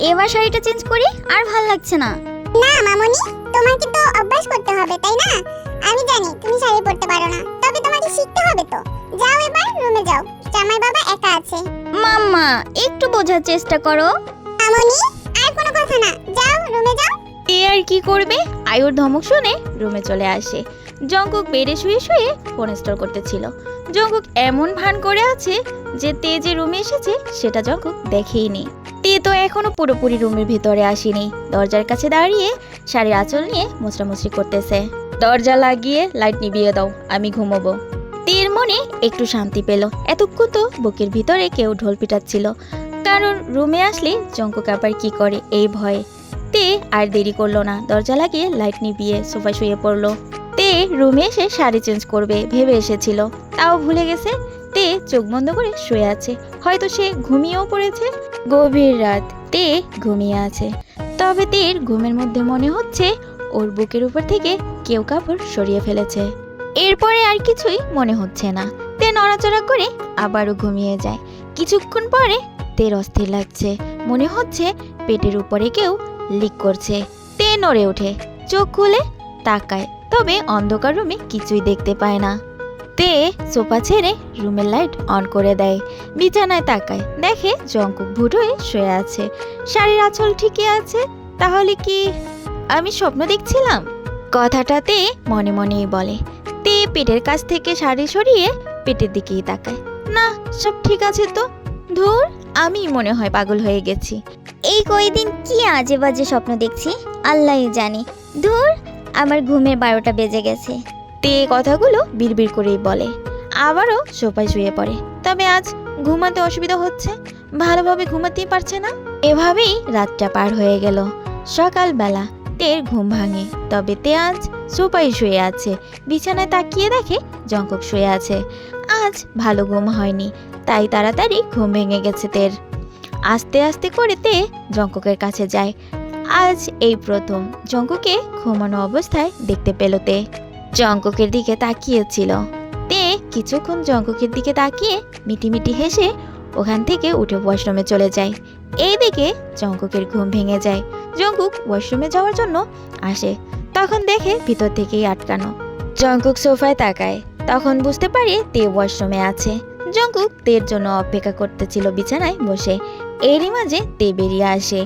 এবার শাড়িটা চেঞ্জ করি, আর ভাল লাগছে না। না মামনি, তোমাকে তো অভ্যাস করতে হবে তাই না? আমি জানি তুমি শাড়ি পরতে পারো না, তবে তোমাকে শিখতে হবে তো। যাও এবার রুমে যাও, জামাই বাবা একা আছে। মাম্মা একটু বোঝার চেষ্টা করো। মামনি আর কোনো কথা না, যাও রুমে যাও। এ আর কি করবে, আয়ুর ধমক শুনে রুমে চলে আসে। জঙ্কুক বেডে শুয়ে শুয়ে ফোন স্টোর করতেছিল। জঙ্কুক এমন ভান করে আছে যে তে যে রুমে এসেছে সেটা জঙ্কুক দেখেইনি। তে তো এখনো পুরোপুরি রুমের ভিতরে আসেনি, দরজার কাছে দাঁড়িয়ে শাড়ির আঁচল নিয়ে মুচড়ামুচড়ি করতেছে। দরজা লাগিয়ে লাইট নিভিয়ে দাও, আমি ঘুমোবো। তের মনে একটু শান্তি পেল। এতক্ষণ তো বুকের ভিতরে কেউ ঢোল পিটাচ্ছিল, কারণ রুমে আসলে জঙ্কুক আবার কি করে এই ভয়ে। তে আর দেরি করলো না, দরজা লাগিয়ে লাইট নিভিয়ে সোফায় শুয়ে পড়লো। তে রুমে এসে শাড়ি চেঞ্জ করবে ভেবে এসেছিল, তাও ভুলে গেছে। তে চোখ বন্ধ করে শুয়ে আছে, হয়তো সে ঘুমিয়েও পড়েছে। গভীর রাত, তে ঘুমিয়ে আছে। তবে তের ঘুমের মধ্যে মনে হচ্ছে ওর বুকের উপর থেকে কেউ কাপড় সরিয়ে ফেলেছে। এরপরে আর কিছুই মনে হচ্ছে না। তে নড়াচড়া করে আবারও ঘুমিয়ে যায়। কিছুক্ষণ পরে তের অস্থির লাগছে, মনে হচ্ছে পেটের উপরে কেউ লিক করছে। তে নড়ে ওঠে, চোখ খুলে তাকায়, তবে অন্ধকার রুমে কিছুই দেখতে পায় না। তে সোফা ছেড়ে রুমের লাইট অন করে দেয়, বিছানায় তাকায়, দেখে জঙ্কুক ভুট হয়ে শুয়ে আছে, শাড়ির আঁচল ঠিকই আছে। তাহলে কি আমি স্বপ্ন দেখছিলাম? কথাটাতে মনে মনেই বলে। তে পেটের কাছ থেকে শাড়ি সরিয়ে পেটের দিকেই তাকায়, না সব ঠিক আছে তো। ধুর, আমি মনে হয় পাগল হয়ে গেছি। এই কয়দিন কি আজে বাজে স্বপ্ন দেখছি, আল্লাহই জানে। ধুর, আমার ঘুমের 12টা বেজে গেছে। তে কথাগুলো বিড়বিড় করেই বলে, আবারও সোফায় শুয়ে পড়ে। তবে আজ ঘুমাতে অসুবিধা হচ্ছে, ভালোভাবে ঘুমাতেই পারছে না। এভাবেই রাতটা পার হয়ে গেল। সকালবেলা তের ঘুম ভাঙে, তবে তে আজ সোফায় শুয়ে আছে। বিছানায় তাকিয়ে দেখে জঙ্কুক শুয়ে আছে। আজ ভালো ঘুম হয়নি, তাই তাড়াতাড়ি ঘুম ভেঙে গেছে তের। আস্তে আস্তে করে তে জঙ্কুকের কাছে যায়। আজ এই প্রথম জঙ্কুকে ঘুমানো অবস্থায় দেখতে পেল তে। জঙ্কুকের দিকে তাকিয়েছিল। তে কিছুক্ষণ জঙ্কুকের দিকে তাকিয়ে মিটিমিটি হেসে ওখান থেকে উঠে ওয়াশরুমে চলে যায়। এইদিকে জঙ্কুকের ঘুম ভেঙে যায়। জঙ্কুক ওয়াশরুমে যাওয়ার জন্য আসে, তখন দেখে ভিতর থেকেই আটকানো। জঙ্কুক সোফায় তাকায়, তখন বুঝতে পারে তে ওয়াশরুমে আছে। জঙ্কুক তের জন্য অপেক্ষা করতেছিল বিছানায় বসে। এরই মাঝে তে বেরিয়ে আসে,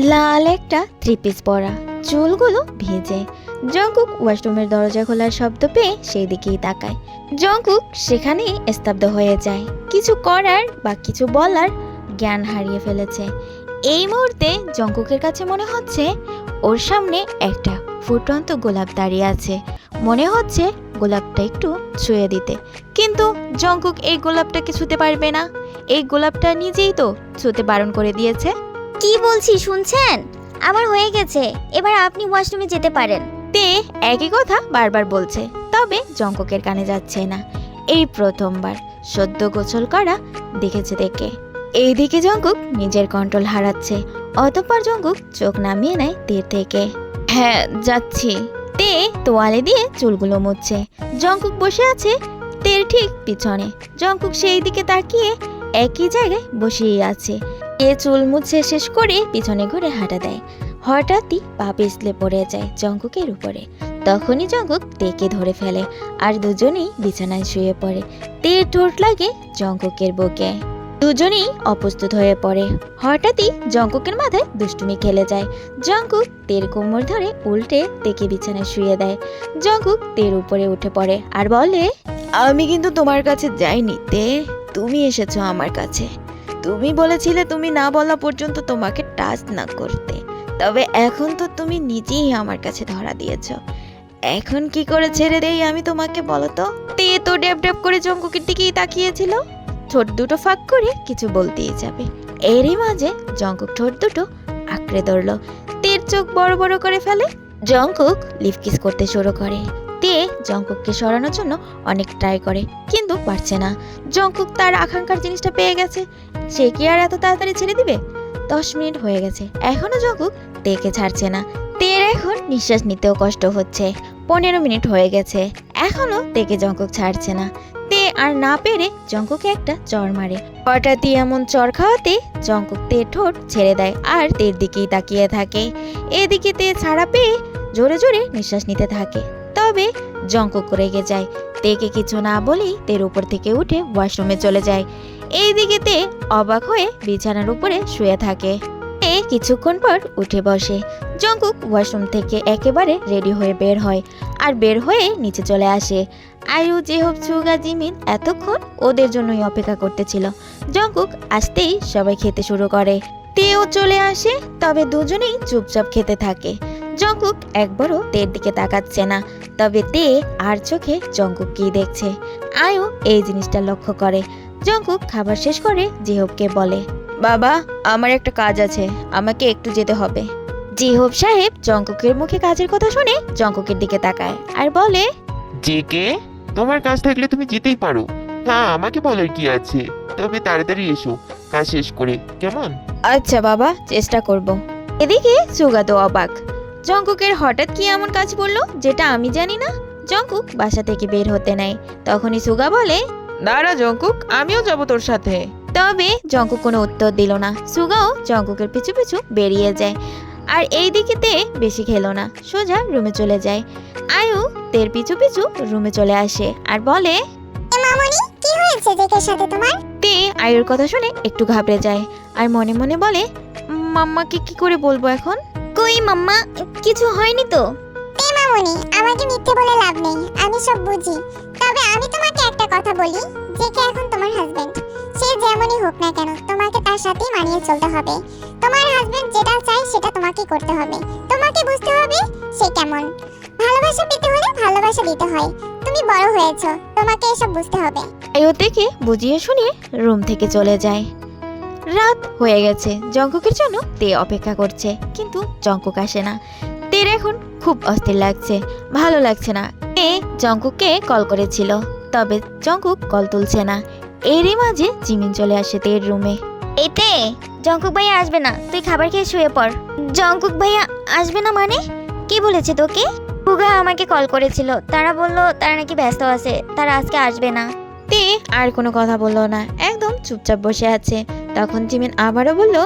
লাল একটা থ্রি পিস পরা, চুলগুলো ভেজে। জঙ্কুক ওয়াশরুমের দরজা খোলার শব্দ পেয়ে সেই দিকেই তাকায়। জঙ্কুক সেখানেই স্তব্ধ হয়ে যায়, কিছু করার বা কিছু বলার জ্ঞান হারিয়ে ফেলেছে। এই মুহূর্তে জঙ্কুকের কাছে মনে হচ্ছে ওর সামনে একটা ফুটন্ত গোলাপ দাঁড়িয়ে আছে। মনে হচ্ছে গোলাপটা একটু ছুঁয়ে দিতে, কিন্তু জঙ্কুক এই গোলাপটাকে ছুঁতে পারবে না। এই গোলাপটা নিজেই তো ছুঁতে বারণ করে দিয়েছে। কি বলছি শুনছেন? আমার হয়ে গেছে, এবার আপনি ওয়াশরুমে যেতে পারেন। তে একই কথা বারবার বলছে, তবে জঙ্কুকের কানে যাচ্ছে না। এই প্রথমবার সদ্য গোসল করা দেখেছে দেখে। এইদিকে জঙ্কুক নিজের কন্ট্রোল হারাচ্ছে। অতঃপর জঙ্কুক চোখ নামিয়ে নেয় তের থেকে। হ্যাঁ যাচ্ছি। তে তোয়ালে দিয়ে চুলগুলো মুছছে। জঙ্কুক বসে আছে তের ঠিক পিছনে। জঙ্কুক সেই দিকে তাকিয়ে একই জায়গায় বসেই আছে। তে চুল মুছে শেষ করে পিছনে ঘুরে হাঁটা দেয়। হঠাৎই পা পিছলে পড়ে যায় জঙ্কুকের উপরে। তখনই জঙ্কুক তেকে ধরে ফেলে আর দুজনেই বিছানায় শুয়ে পড়ে। তের ঠোঁট লাগে জঙ্কুকের বুকে। দুজনেই অপ্রস্তুত হয়ে পড়ে। হঠাৎই জঙ্কুকের মাথায় দুষ্টুমি খেলে যায়। জঙ্কুক তের কোমর ধরে উল্টে তেকে বিছানায় শুয়ে দেয়। জঙ্কুক তের উপরে উঠে পড়ে আর বলে, আমি কিন্তু তোমার কাছে যাইনি তে, তুমি এসেছো আমার কাছে। তুমি বলেছিলে তুমি না বলা পর্যন্ত তোমাকে টাচ না করতে, তবে এখন তো তুমি নিজেই আমার কাছে ধরা দিয়েছ। এখন কি করে ছেড়ে দেই আমি তোমাকে বলো তো? তে তো ড্যাব ড্যাব করে জঙ্কুকের দিকেই তাকিয়েছিল, ঠোঁট দুটো ফাঁক করে কিছু বলতেই যাবে। এরই মাঝে জঙ্কুক ঠোঁট দুটো আঁকড়ে ধরল। তের চোখ বড় বড় করে ফেলে। জঙ্কুক লিপ কিস করতে শুরু করে। তে জঙ্কুককে সরানোর জন্য অনেক ট্রাই করে, কিন্তু পারছে না। জঙ্কুক তার আকাঙ্ক্ষার জিনিসটা পেয়ে গেছে, সে কি আর এত তাড়াতাড়ি ছেড়ে দিবে? 10 মিনিট হয়ে গেছে, এখনো জঙ্কুক তেকে ছাড়ছে না। তের এখন নিঃশ্বাস নিতেও কষ্ট হচ্ছে। 15 মিনিট হয়ে গেছে, এখনো তেকে জঙ্কুক ছাড়ছে না। তে আর না পেরে জঙ্কুকে একটা চড় মারে। হঠাৎই এমন চড় খাওয়াতে জঙ্কুক তের ঠোঁট ছেড়ে দেয় আর তের দিকেই তাকিয়ে থাকে। এদিকে তে ছাড়া পেয়ে জোরে জোরে নিঃশ্বাস নিতে থাকে। তবে জঙ্কুক রেগে যায়। তেকে কিছু না বলেই তের উপর থেকে উঠে ওয়াশরুমে চলে যায়। এইদিকে তে অবাক হয়ে বিছানার উপরে শুয়ে থাকে। তে কিছুক্ষণ পর উঠে বসে। জঙ্কুক ওয়াশরুম থেকে একেবারে রেডি হয়ে বের হয় আর বের হয়ে নিচে চলে আসে। আয়ু, জেহব, সুগা, জিমিন এতক্ষণ ওদের জন্যই অপেক্ষা করতেছিল। জঙ্কুক আসতেই সবাই খেতে শুরু করে। তেও চলে আসে, তবে দুজনেই চুপচাপ খেতে থাকে। জঙ্কুক একবারও তের দিকে তাকাচ্ছে না, তবে তে আর চোখে জঙ্কুক কি দেখছে। আয়ু এই জিনিসটা লক্ষ্য করে। জঙ্কুক খাবার শেষ করে জেহবকে বলে, বাবা, আমার একটা কাজ আছে, আমাকে একটু যেতে হবে। জেহব সাহেব জঙ্কুকের মুখে কাজের কথা শুনে জঙ্কুকের দিকে তাকায় আর বলে, জেকে, তোমার কাজ থাকলে তুমি যেতেই পারো। হ্যাঁ, আমাকে বলার কি আছে, তবে তাড়াতাড়ি এসো কাজ শেষ করে, কেমন? আচ্ছা বাবা, চেষ্টা করব। এদিকে সুগা তো অবাক। জঙ্কুকের হঠাৎ কি এমন কাজ পড়লো যেটা আমি জানি না। জঙ্কুক বাসা থেকে বের হতে নেয়। তখনই সুগা বলে, দাঁড়া জঙ্কুক, আমিও যাব তোর সাথে। তবে জঙ্কুক কোনো উত্তর দিল না। সুগাও জঙ্কুকের পিছু পিছু বেরিয়ে যায়। আর এই দিকে তে বেশি খেলো না, সোজা রুমে চলে যায়। আয়ু তের পিছু পিছু রুমে চলে আসে আর বলে, এ মামনি, কি হয়েছে জেকের সাথে তোমার? তে আয়ুর কথা শুনে একটু ঘাবড়ে যায় আর মনে মনে বলে, মাম্মাকে কি করে বলবো এখন? কই মাম্মা, কিছু হয়নি তো? এ মামনি, আমাকে মিথ্যে বলে লাভ নেই, আমি সব বুঝি। তবে আমি তোমাকে একটা কথা বলি, জেকে এখন তোমার হাজবেন্ড। সে যেমনই হোক না কেন, তোমাকে তার সাথেই মানিয়ে চলতে হবে। তোমার হাজবেন্ড যেটা চায় সেটা তোমাকে করতে হবে। তোমাকে বুঝতে হবে সে কেমন। ভালোবাসা পেতে হলে ভালোবাসা দিতে হয়। তুমি বড় হয়েছো, তোমাকে এসব বুঝতে হবে। আয়ু থেকে বুঝিয়ে শুনিয়ে রুম থেকে চলে যায়। রাত হয়ে গেছে। জঙ্কুকের জন্য তে অপেক্ষা করছে, কিন্তু জঙ্কুক আসে না। তের এখন খুব অস্থির লাগছে, ভালো লাগছে না। তে জঙ্কুককে কল করেছিল, তবে জঙ্কুক কল তুলছে না। এরই মাঝে জিমিন চলে আসে তের রুমে। এতে জঙ্কুক ভাইয়া আসবে না, তুই খাবার খেয়ে শুয়ে পড়। জঙ্কুক ভাইয়া আসবে না মানে? কি বলেছে তোকে? পুগা আমাকে কল করেছিল, তারা বলল তারা নাকি ব্যস্ত আছে, তারা আজকে আসবে না। তে আর কোনো কথা বললো না, একদম চুপচাপ বসে আছে। তখন জিমিন আবারও বলল,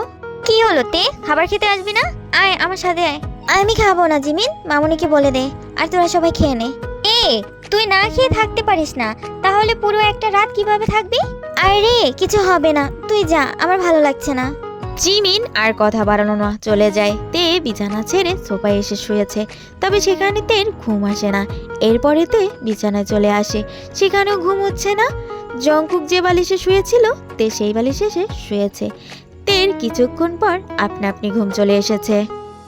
কি হলো তে, খাবার খেতে আসবি না? আয় আমার সাথে আয়। আমি খাবো না জিমিন, মামুনিকে বলে দে, আর তোরা সবাই খেয়ে নে। তুই না খেয়ে থাকতে পারিস না, তাহলে পুরো একটা রাত কিভাবে থাকবি? আরে কিছু হবে না, তুই যা, আমার ভালো লাগছে না। জিমিন আর কথা বাড়ানো না, চলে যায়। তে বিছানা ছেড়ে সোফায় এসে শুয়েছে, তবে সেখানে তের ঘুম আসে না। এরপরে তে বিছানায় চলে আসে, সেখানেও ঘুম হচ্ছে না। জঙ্কুক যে বালিশে শুয়েছিল তে সেই বালিশে এসে শুয়েছে। তের কিছুক্ষণ পর আপনা আপনি ঘুম চলে এসেছে।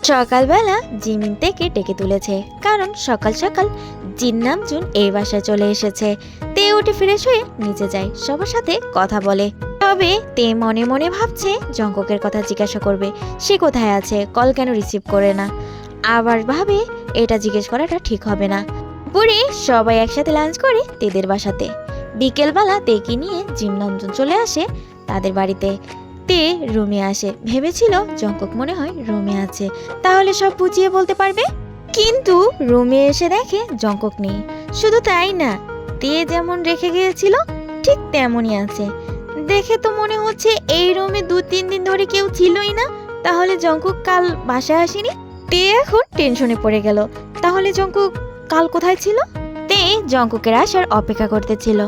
সকালবেলা জিমিন তেকে ডেকে তুলেছে, কারণ সকাল সকাল জিন নামজুন এই বাসায় চলে এসেছে। তে উঠে ফ্রেশ হয়ে নিচে যায়, সবার সাথে কথা বলে। তবে তে মনে মনে ভাবছে জঙ্কুকের কথা জিজ্ঞাসা করবে, সে কোথায় আছে, কল কেন রিসিভ করে না। আবার ভাবে এটা জিজ্ঞেস করাটা ঠিক হবে না। পরে সবাই একসাথে লাঞ্চ করে তেদের বাসাতে। বিকেলবেলা তেকে নিয়ে জিম নামজুন চলে আসে তাদের বাড়িতে। তে রুমে আসে, ভেবেছিল জঙ্কুক মনে হয় রুমে আছে, তাহলে সব বুঝিয়ে বলতে পারবে। কিন্তু রুমে এসে দেখে জঙ্কুক নেই। শুধু তাই না, তে যেমন রেখে গিয়েছিল ঠিক তেমনই আছে। দেখে তো মনে হচ্ছে এই রুমে 2-3 দিন ধরে কেউ ছিলই না, তাহলে জঙ্কুক কাল বাসায় আসেনি। তে এখন টেনশনে পড়ে গেল, তাহলে জঙ্কুক কাল কোথায় ছিল? তে জঙ্কুকের আসার অপেক্ষা করতেছিল।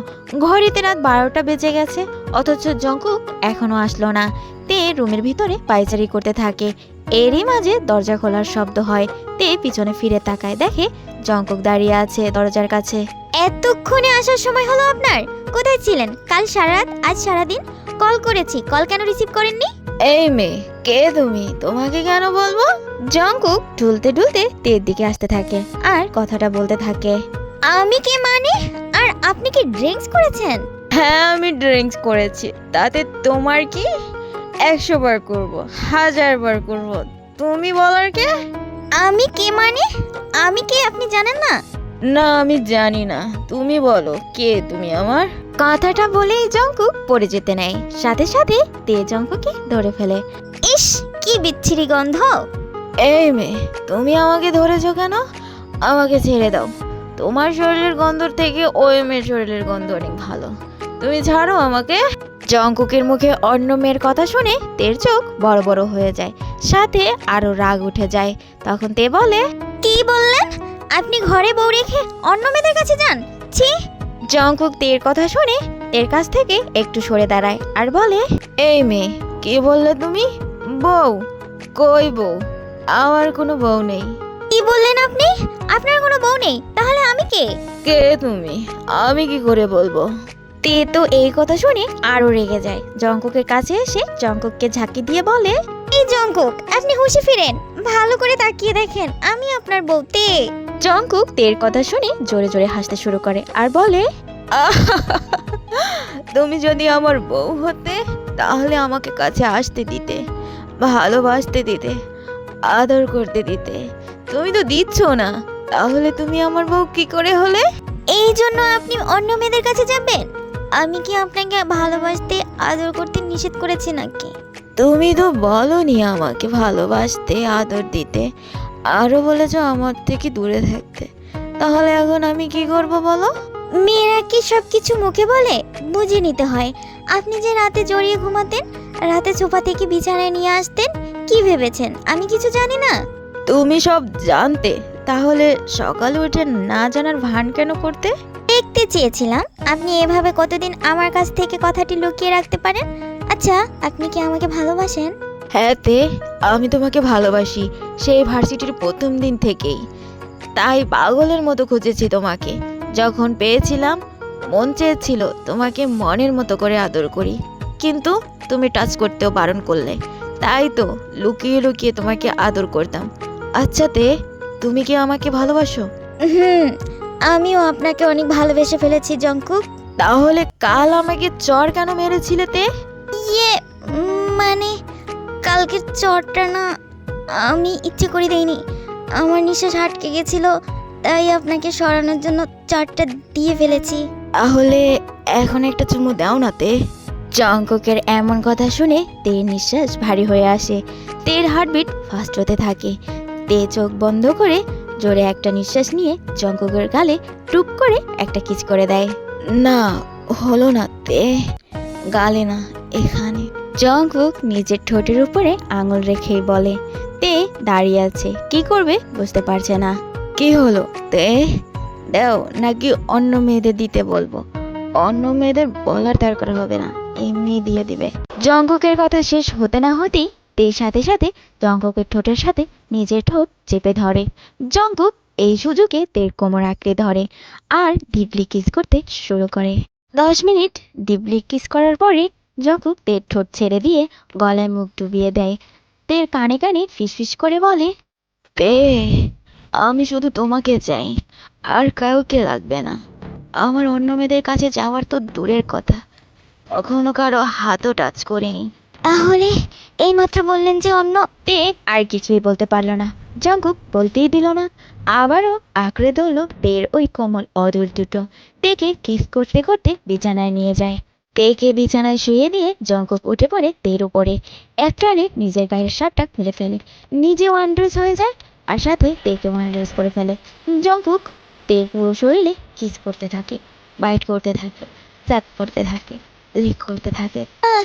ঘড়িতে রাত 12টা বেজে গেছে, অথচ জঙ্কুক এখনো আসলো না। তে রুমের ভিতরে পায়চারি করতে থাকে। এরই মাঝে দরজা খোলার শব্দ হয়। তে পিছনে ফিরে তাকায়, দেখে জঙ্কুক দাঁড়িয়ে আছে দরজার কাছে। এতক্ষণে আসার সময় হলো আপনার? কোথায় ছিলেন কাল সারা রাত, আজ সারাদিন? কল করেছি, কল কেন রিসিভ করেননি? এই মেয়ে, কে তুমি? তোমাকে কেন বলবো? জঙ্কুক ঢুলতে ঢুলতে তের দিকে আসতে থাকে আর কথাটা বলতে থাকে। আমি কে মানে? আর আপনি কি ড্রিঙ্কস করেছেন? হ্যাঁ, আমি ড্রিঙ্কস করেছি, তাতে তোমার কি? 100 বার করব, 1000 বার করব, তুমি বলার কে? আমি কে মানে? আমি কে আপনি জানেন না? না, আমি জানি না, তুমি বলো কে তুমি আমার? কথাটা বলেই জঙ্কুক পড়ে যেতে নেয়, সাথে সাথে তে জঙ্কুকে ধরে ফেলে। ইস, কি বিচ্ছিরি গন্ধ! এই মেয়ে, তুমি আমাকে ধরেছো কেন? আমাকে ছেড়ে দাও, তোমার শরীরের গন্ধ থেকে ওই মেয়ের শরীরের গন্ধ অনেক ভালো। তুমি ছাড়ো আমাকে। জঙ্কুকের মুখে অন্য মেয়ের কথা শুনে তের চোখ বড় বড় হয়ে যায়, সাথে আরো রাগ উঠে যায়। তখন তে বলে, কি বললেন? আপনি ঘরে বউ রেখে অন্য মেয়েদের কাছে যান? ছি! জঙ্কুক তের কথা শুনে তের কাছ থেকে একটু সরে দাঁড়ায় আর বলে, এই মেয়ে, কি বললে তুমি? বউ? কই বউ? আমার কোনো বউ নেই। কি বললেন আপনি? আপনার কোনো বউ নেই? তাহলে আমি কে? কে তুমি? আমি কি করে বলবো? তে তো এই কথা শুনে আরো রেগে যায়। জঙ্কুকের কাছে এসে জঙ্কুককে ঝাঁকি দিয়ে বলে, এই জঙ্কুক, আপনি হুঁশে ফিরেন, ভালো করে তাকিয়ে দেখেন, আমি আপনার বউ তে। জঙ্কুক তের কথা শুনে জোরে জোরে হাসতে শুরু করে আর বলে, তুমি যদি আমার বউ হতে তাহলে আমাকে কাছে আসতে দিতে, ভালোবাসতে দিতে, আদর করতে দিতে। তুমি তো দিচ্ছ না, তাহলে তুমি আমার বউ কি করে হলে? এই জন্য আপনি অন্য মেয়েদের কাছে যাবেন? আমি কি আপনাকে ভালোবাসতে আদর করতে নিষেধ করেছি নাকি? তুমি তো বলনি আমাকে ভালোবাসতে, আদর দিতে, আরো বলেছো আমার থেকে দূরে থাকতে। তাহলে এখন আমি কি করব বলো? মেয়েরা কি সবকিছু মুখে বলে? বুঝে নিতে হয়। আপনি যে রাতে জড়িয়ে ঘুমাতেন, রাতে সোফা থেকে বিছানায় নিয়ে আসতেন, কি ভেবেছেন আমি কিছু জানি না? তুমি সব জানতে, তাহলে সকালে উঠে না জানার ভান কেন করতে? দেখতে চেয়েছিলাম আপনি এভাবে কতদিন আমার কাছ থেকে কথাটি লুকিয়ে রাখতে পারেন। আচ্ছা, আপনি কি আমাকে ভালোবাসেন? হ্যাঁ তে, আমি তোমাকে ভালোবাসি, সেই ভার্সিটির প্রথম দিন থেকেই। তাই পাগলের মতো খুঁজেছি তোমাকে। যখন পেয়েছিলাম, মন চেয়েছিল তোমাকে মনের মতো করে আদর করি, কিন্তু তুমি টাচ করতেও বারণ করলে। তাই তো লুকিয়ে লুকিয়ে তোমাকে আদর করতাম। আচ্ছা তে, তুমি কি আমাকে ভালোবাসো? হুম, আমিও আপনাকে অনেক ভালোবেসে ফেলেছি জঙ্কুক। তাহলে কাল আমাকে চড় কেন মেরেছিলে তে? ইয়ে, মানে কালকের চটটা না, আমি ইচ্ছে করে দেইনি। আমার নিঃশ্বাস আটকে গেছিল, তাই আপনাকে সরানোর জন্য চটটা দিয়ে ফেলেছি। তাহলে এখন একটা চুমু দাও না তে। জঙ্কুকের এমন কথা শুনে তের নিঃশ্বাস ভারী হয়ে আসে। তের হার্টবিট ফাস্ট হতে থাকে। তে চোখ বন্ধ করে জোরে একটা নিঃশ্বাস নিয়ে জঙ্কুকের গালে টুপ করে একটা কিস করে দেয়। না, হলো না তে, গালে না, এখানে। জঙ্কুক নিজের ঠোঁটের উপরে আঙুল রেখেই বলে। তে দাঁড়িয়ে আছে, কি করবে বুঝতে পারছে না। কি হলো তে? দাও নাকি অন্য মেয়েদের দিতে বলবো? অন্য মেয়েদের বলার দরকার হবে না, এমনি দিয়ে দিবে। জঙ্কুকের কথা শেষ হতে না হতেই তের সাথে সাথে জঙ্কুকের ঠোঁটের সাথে নিজের ঠোঁট চেপে ধরে। জঙ্কুক এই সুযোগে তের কোমর আঁকড়ে ধরে আর ডিপলি কিস করতে শুরু করে। 10 মিনিট ডিপলি কিস করার পরে জঙ্কুক তের ঠোঁট ছেড়ে দিয়ে গলায় মুখ ডুবিয়ে দেয়। তের কানে কানে ফিসফিস করে বলে, তে, আমি শুধু তোমাকে চাই, আর কাউকে লাগবে না। আমার অন্য মেয়েদের কাছে যাওয়ার তো দূরের কথা, কখনো কারো হাতও টাচ করিনি। তাহলে এইমাত্র বললেন যে অন্য। তে আর কিছুই বলতে পারলো না। জঙ্কুক বলতেই দিল না, আবারও আঁকড়ে ধরলো তের ওই কোমল অদূর দুটো। তেকে কিস করতে করতে বিছানায় নিয়ে যায়। তেকে বিছানায় শুয়ে দিয়ে জঙ্কুক উঠে পড়ে তের উপরে। এক টানে নিজের গায়ের শার্টটা খুলে ফেলে, নিজে ওয়ানড্রেস হয়ে যায় আর সাথে তেকে ওয়ানড্রেস করে ফেলে। জঙ্কুক তের পুরো শরীরে কিস করতে থাকে, বাইট করতে থাকে, স্যাপ করতে থাকে, লিক করতে থাকে।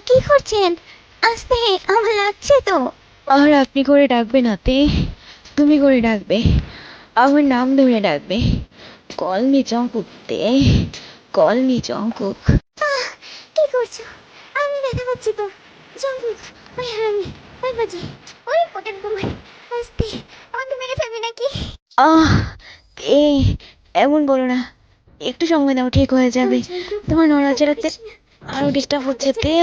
কি করছেন? আস্তে, আমার লাগছে তো। আর আপনি করে ডাকবে না তে, তুমি করে ডাকবে, আমার নাম ধরে ডাকবে। কল মি জঙ্কুক তে, কল মি জঙ্কুক। কি করছো? আমি দেখতে পাচ্ছি তো। জঙ্কুক, ওই বাজি, ওই পকেট তোমার। আস্তে, আমাকে মেরে ফেলবি নাকি? আহ তে, এমন বলো না, একটু সময় দাও, ঠিক হয়ে যাবে। তোমার নড়াচড়াতে আরো ডিস্টার্ব হচ্ছে তে।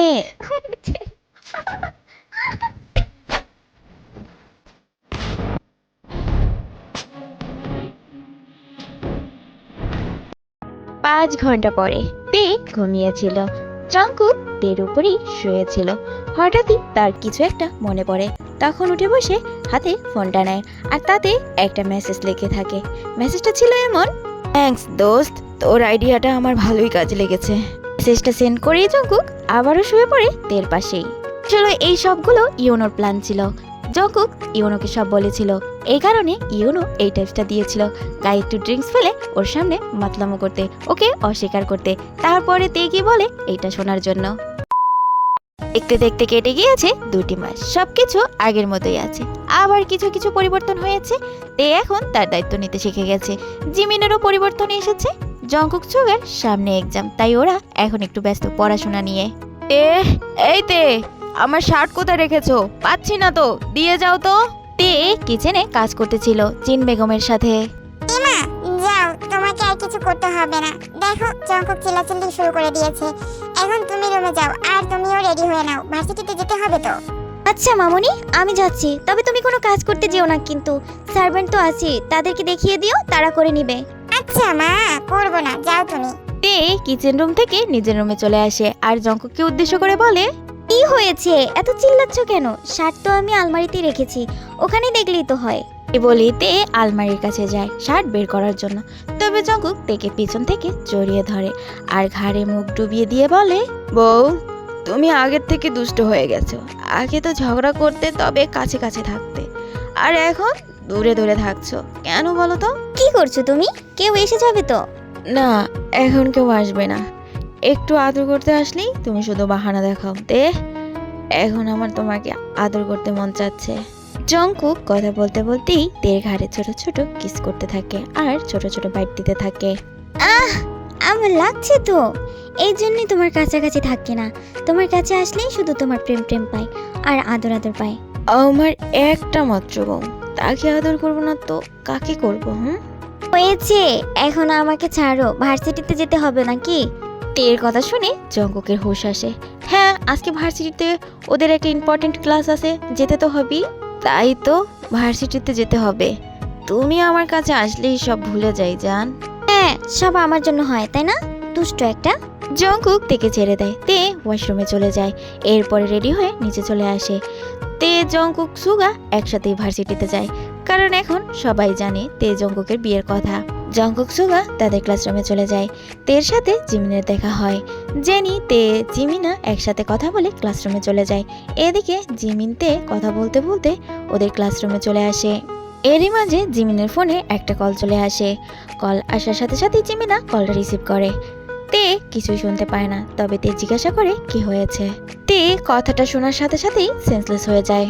5 ঘন্টা পরে তে ঘুমিয়েছিল। জঙ্কুক তের উপরেই শুয়েছিল। হঠাৎই তার কিছু একটা মনে পড়ে। তখন উঠে বসে হাতে ফোনটা নেয় আর তাতে একটা মেসেজ লিখে থাকে। মেসেজটা ছিল এমন, থ্যাঙ্কস দোস্ত, তোর আইডিয়াটা আমার ভালোই কাজে লেগেছে। মেসেজটা সেন্ড করেই জঙ্কুক আবারও শুয়ে পড়ে তের পাশেই। আসলে এই সবগুলো ইয়োনোর প্ল্যান ছিল। জঙ্কুক ইউনোকে সব বলেছিল, এই কারণে ইউনো এই টিপসটা দিয়েছিল গায়ে একটু ড্রিঙ্কস ফেলে ওর সামনে মাতলামো করতে, ওকে অস্বীকার করতে। তারপরে তে কি বলে এইটা শোনার জন্য। দেখতে দেখতে কেটে গিয়েছে 2টি মাস, সবকিছু আগের মতোই আছে, আবার কিছু কিছু পরিবর্তন হয়েছে। তে এখন তার দায়িত্ব নিতে শিখে গেছে। জিমিনেরও পরিবর্তন এসেছে। জঙ্কুক সুগার সামনে এক্সাম, তাই ওরা এখন একটু ব্যস্ত পড়াশোনা নিয়ে। এই তে, আমার শার্ট কোথায় রেখেছো? পাচ্ছি না তো, দিয়ে যাও তো। তে কিচেনে কাজ করতেছিল জিন বেগমের সাথে। এমা, যাও, তোমাকে আর কিছু করতে হবে না। দেখো জঙ্কুক চিল্লাচিল্লি শুরু করে দিয়েছে। এখন তুমি রুমে যাও, আর তুমিও রেডি হয়ে নাও, ভার্সিটিতে যেতে হবে তো। আচ্ছা মামুনি, আমি যাচ্ছি, তবে তুমি কোনো কাজ করতে যেও না কিন্তু। সার্ভেন্ট তো আছে, তাদেরকে দেখিয়ে দিও, তারা করে নিবে। আচ্ছা মা, করবো না, যাও তুমি। তে কিচেন রুম থেকে নিজের রুমে চলে আসে আর জঙ্কুককে উদ্দেশ্য করে বলে, কি হয়েছে, এত চিল্লাচ্ছ কেন? শার্ট তো আমি আলমারিতে রেখেছি, ওখানে দেখলেই তো হয়। বলি তে আলমারির কাছে যায় শার্ট বের করার জন্য, তবে জঙ্কুক তেকে পিছন থেকে জড়িয়ে ধরে আর ঘাড়ে মুখ ডুবিয়ে দিয়ে বলে, বউ, তুমি আগের থেকে দুষ্ট হয়ে গেছো। আগে তো ঝগড়া করতে, তবে কাছে কাছে থাকতে, আর এখন দূরে দূরে থাকছো কেন বলো তো? কি করছো তুমি? কেউ এসে যাবে তো? না, এখন কেউ আসবে না। একটু আদর করতে আসলেই তুমি শুধু বাহানা দেখাও। তে এখন আমার তোমাকে আদর করতে মন চাচ্ছে। জঙ্কুক কথা বলতে বলতেই তের ঘাড়ে ছোট ছোট কিস করতে থাকে আর ছোট ছোট বাইট দিতে থাকে। আমার লাগছে তো, এই জন্যই তোমার কাছাকাছি থাকি না। তোমার কাছে আসলেই শুধু তোমার প্রেম প্রেম পাই আর আদর আদর পাই। আমার একটা মাত্র বউ, তাকে আদর করবো না তো কাকে করবো? হয়েছে, এখন আমাকে ছাড়ো, ভার্সিটিতে যেতে হবে নাকি? তের কথা শুনে জঙ্কুকের হুঁশ আসে। হ্যাঁ, আজকে ভার্সিটিতে ওদের একটা ইম্পর্টেন্ট ক্লাস আছে, যেতে তো হবেই। তাই তো ভার্সিটিতে যেতে হবে। তুমি আমার কাছে আসলেই সব ভুলে যাই জান। হ্যাঁ, সব আমার জন্য হয়, তাই না? দুষ্ট একটা। জঙ্কুক তেকে ছেড়ে দেয়। তে ওয়াশরুমে চলে যায়, এরপরে রেডি হয়ে নিচে চলে আসে। তে জঙ্কুক সুগা একসাথেই ভার্সিটিতে যায়, কারণ এখন সবাই জানে তে জঙ্কুকের বিয়ের কথা। জঙ্কুক সুগা তাদের ক্লাসরুমে চলে যায়। তের সাথে জিমিনের দেখা হয়। জেনি, তে, জিমিনা একসাথে কথা বলে ক্লাসরুমে চলে যায়। এদিকে জিমিন তে কথা বলতে বলতে ওদের ক্লাসরুমে চলে আসে। এরই মাঝে জিমিনের ফোনে একটা কল চলে আসে। কল আসার সাথে সাথে জিমিনা কলটা রিসিভ করে। তে কিছুই শুনতে পায় না, তবে তে জিজ্ঞাসা করে কি হয়েছে। তে কথাটা শোনার সাথে সাথেই সেন্সলেস হয়ে যায়।